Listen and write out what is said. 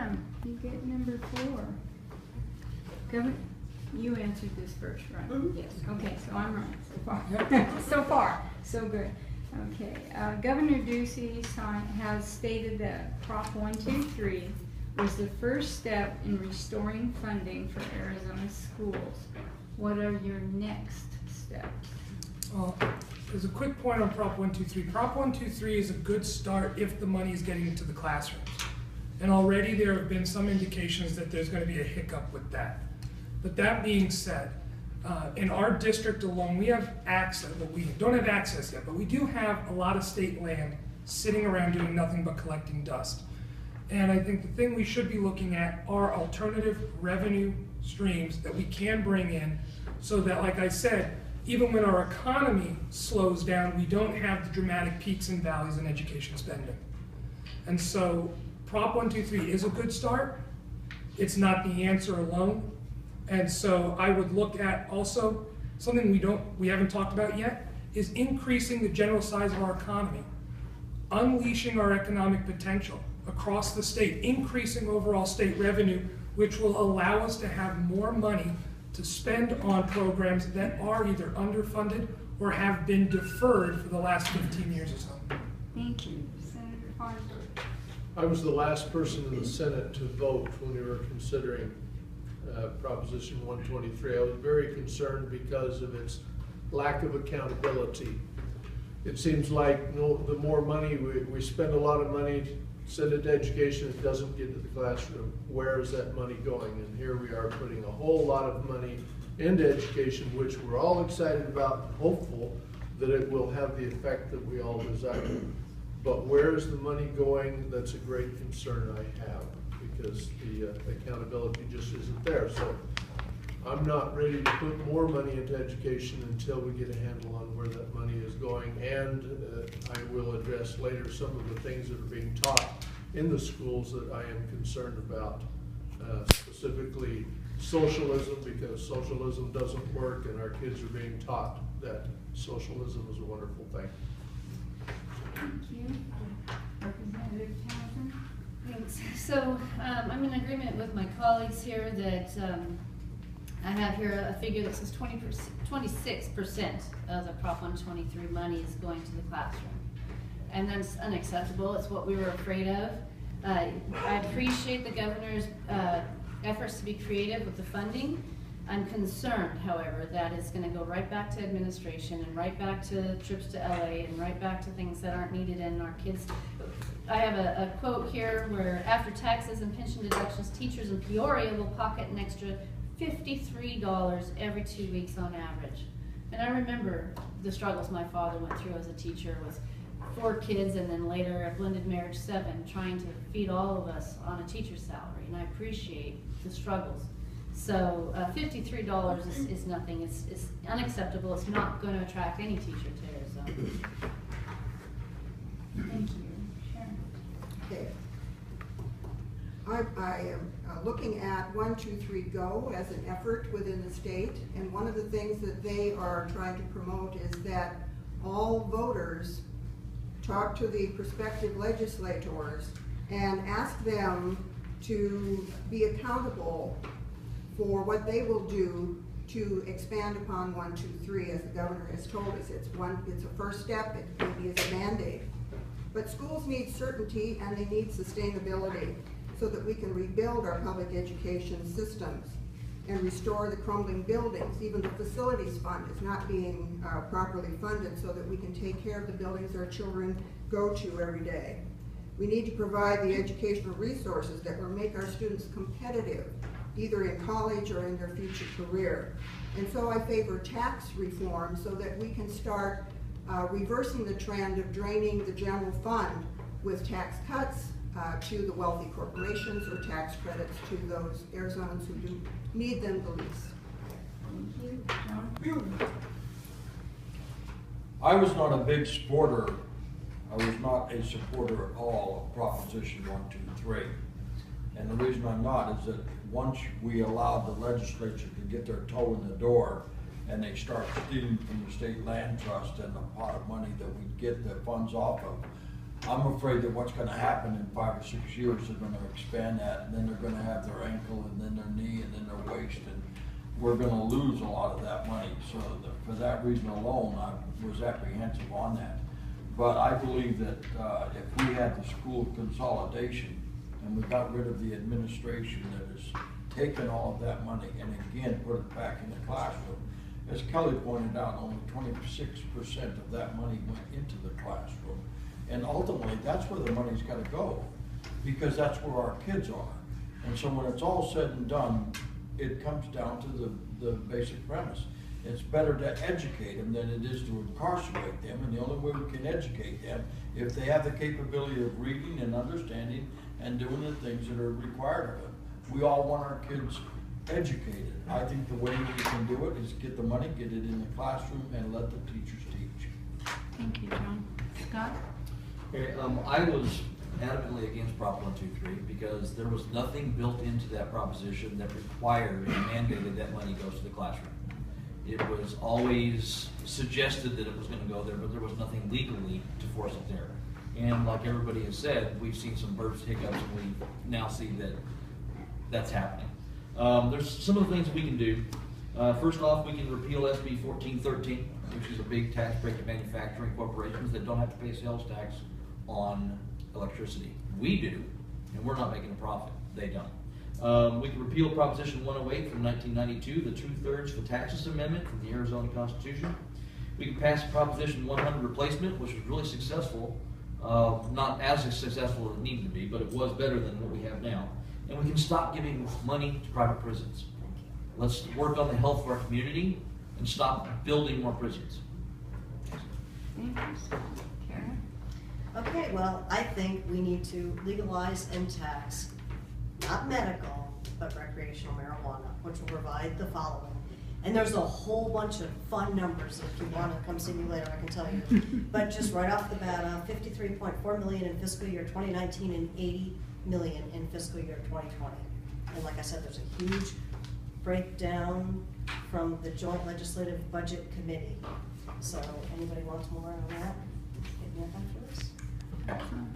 Sharon, you get number 4. Governor, you answered this first, right? Mm-hmm. Yes. Okay, so I'm right so far. So far, so good. Okay, Governor Ducey has stated that Prop 123 was the first step in restoring funding for Arizona schools. What are your next steps? Well, there's a quick point on Prop 123. Prop 123 is a good start if the money is getting into the classrooms. And already there have been some indications that there's going to be a hiccup with that. But that being said, in our district alone, we have access, well, we don't have access yet, but we do have a lot of state land sitting around doing nothing but collecting dust. And I think the thing we should be looking at are alternative revenue streams that we can bring in so that, like I said, even when our economy slows down, we don't have the dramatic peaks and valleys in education spending. And so Prop 123 is a good start. It's not the answer alone. And so I would look at also something we haven't talked about yet is increasing the general size of our economy, unleashing our economic potential across the state, increasing overall state revenue, which will allow us to have more money to spend on programs that are either underfunded or have been deferred for the last 15 years or so. Thank you. Senator Farnsworth. I was the last person in the Senate to vote when we were considering Proposition 123. I was very concerned because of its lack of accountability. It seems like the more money we spend, a lot of money, send it to education, it doesn't get to the classroom. Where is that money going? And here we are putting a whole lot of money into education, which we're all excited about and hopeful that it will have the effect that we all desire. But where is the money going? That's a great concern I have, because the accountability just isn't there. So I'm not ready to put more money into education until we get a handle on where that money is going. And I will address later some of the things that are being taught in the schools that I am concerned about, specifically socialism, because socialism doesn't work and our kids are being taught that socialism is a wonderful thing. Thank you. Representative Townsend. Thanks. So I'm in agreement with my colleagues here that I have here a figure that says 26% of the Prop 123 money is going to the classroom. And that's unacceptable. It's what we were afraid of. I appreciate the governor's efforts to be creative with the funding. I'm concerned, however, that it's going to go right back to administration and right back to trips to LA and right back to things that aren't needed in our kids. I have a quote here where after taxes and pension deductions, teachers in Peoria will pocket an extra $53 every 2 weeks on average. And I remember the struggles my father went through as a teacher with 4 kids and then later a blended marriage 7, trying to feed all of us on a teacher's salary. And I appreciate the struggles. So $53 is nothing. It's unacceptable. It's not going to attract any teacher to Arizona. Thank you. Sharon. Okay. I am looking at 123 Go as an effort within the state, and one of the things that they are trying to promote is that all voters talk to the prospective legislators and ask them to be accountable for what they will do to expand upon 123, as the governor has told us. It's a first step. It maybe is a mandate. But schools need certainty and they need sustainability so that we can rebuild our public education systems and restore the crumbling buildings. Even the facilities fund is not being properly funded so that we can take care of the buildings our children go to every day. We need to provide the educational resources that will make our students competitive, either in college or in their future career. And so I favor tax reform so that we can start reversing the trend of draining the general fund with tax cuts to the wealthy corporations or tax credits to those Arizonans who do need them the least. Thank you. John. I was not a big supporter. I was not a supporter at all of Proposition 123. And the reason I'm not is that once we allowed the legislature to get their toe in the door and they start stealing from the state land trust and the pot of money that we get the funds off of, I'm afraid that what's gonna happen in 5 or 6 years, they're gonna expand that, and then they're gonna have their ankle, and then their knee, and then their waist, and we're gonna lose a lot of that money. So for that reason alone, I was apprehensive on that. But I believe that if we had the school consolidation, and we got rid of the administration that has taken all of that money, and again, put it back in the classroom, as Kelly pointed out, only 26% of that money went into the classroom. And ultimately, that's where the money's gotta go, because that's where our kids are. And so when it's all said and done, it comes down to the basic premise. It's better to educate them than it is to incarcerate them, and the only way we can educate them, if they have the capability of reading and understanding and doing the things that are required of them. We all want our kids educated. I think the way we can do it is get the money, get it in the classroom, and let the teachers teach. Thank you, John. Scott? Okay, I was adamantly against Prop 123 because there was nothing built into that proposition that required and mandated that money goes to the classroom. It was always suggested that it was gonna go there, but there was nothing legally to force it there. And like everybody has said, we've seen some burst hiccups, and we now see that that's happening. There's some of the things we can do. First off, we can repeal SB 1413, which is a big tax break to manufacturing corporations that don't have to pay sales tax on electricity. We do, and we're not making a profit. They don't. We can repeal Proposition 108 from 1992, the 2/3 for taxes amendment from the Arizona Constitution. We can pass Proposition 100 replacement, which was really successful. Not as successful as it needed to be, but it was better than what we have now. And we can stop giving money to private prisons. Let's work on the health of our community and stop building more prisons. Thank you, Scott. Cara? Okay, well, I think we need to legalize and tax, not medical, but recreational marijuana, which will provide the following. And there's a whole bunch of fun numbers, if you wanna come see me later, I can tell you. But just right off the bat, 53.4 million in fiscal year 2019 and 80 million in fiscal year 2020. And like I said, there's a huge breakdown from the Joint Legislative Budget Committee. So anybody wants more on that, hit me up after this. Excellent.